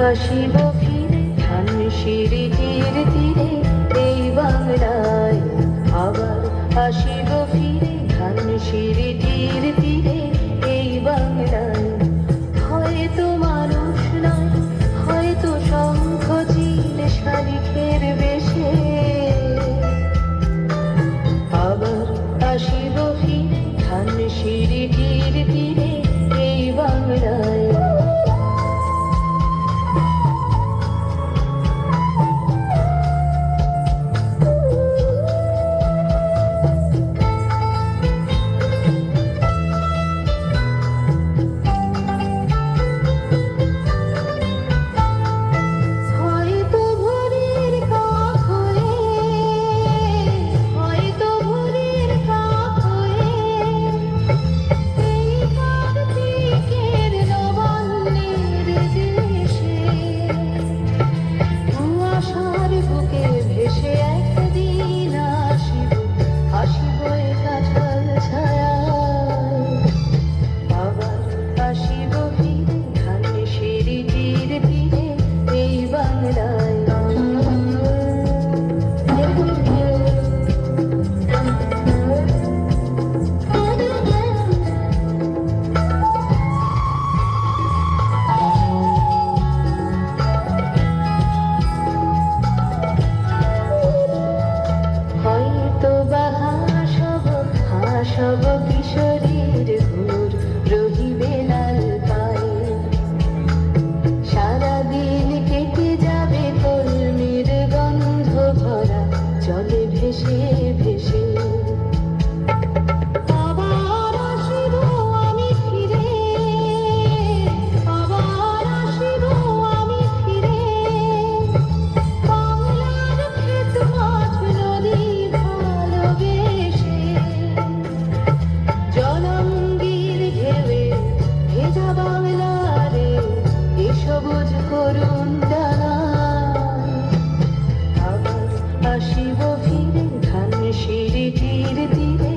আসিব ফিরে ধানসিঁড়ির তীরে এই বাংলায়, আবার আসিব ফিরে ধানসিঁড়ির তীরে এই বাংলায়। হয়তো মানুষ নয়, হয়তো শঙ্খ চিল শালিখের বেশে, আবার আসিব ফিরে ধানসিঁড়ির তীরে এই বাংলায়। সব কিশোরীর ঘুর রহিবে লাল পায়ে, সারাদিন কেটে যাবে কলমির গন্ধ ভরা জলে ভেসে ভেসে। আবার আসিব আমি ফিরে, আবার আসিব আমি ফিরে, বাংলার ক্ষেত মাঠ নদী ভালোবেসে। জলঙ্গির ঢেউয়ে ভেজা বাংলারে এ সবুজ করুণ ডানায়, আবার আসিব ফিরে ধানসিঁড়ির তীরে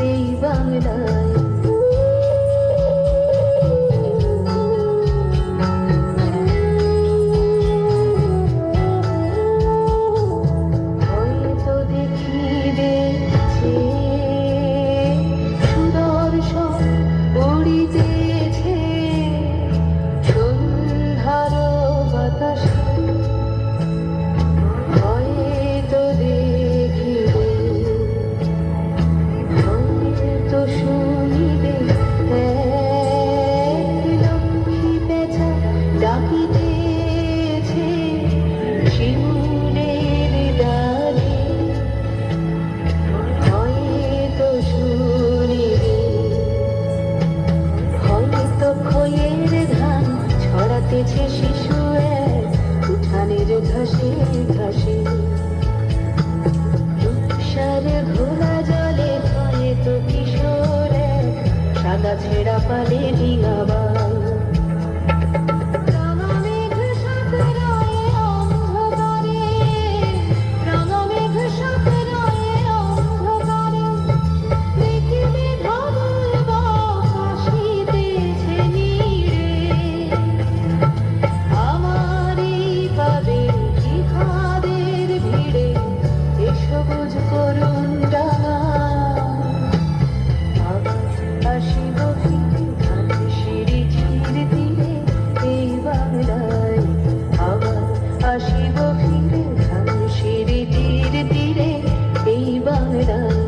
এই বাংলায়। হয়তো দেখিবে উড়িতেছে সন্ধ্যার বাতাসে, হয়তো দেখিবে, হয়তো শুনিবে এক লক্ষ্মী পেঁচা ডাকিতেছে শিমুলের ডালে, হয়তো শুনিবে, হয়তো খইয়ের ধান ছড়াতেছে শিশু এক উঠানের ঘাসে ঘাসে, রূপসার ঘোলা জলে হয়তো কিশোর এক সাদা ছেঁড়া পালে ডিঙাবার। আসিব ফিরে ধানসিঁড়ির তীরে এই বাংলায়।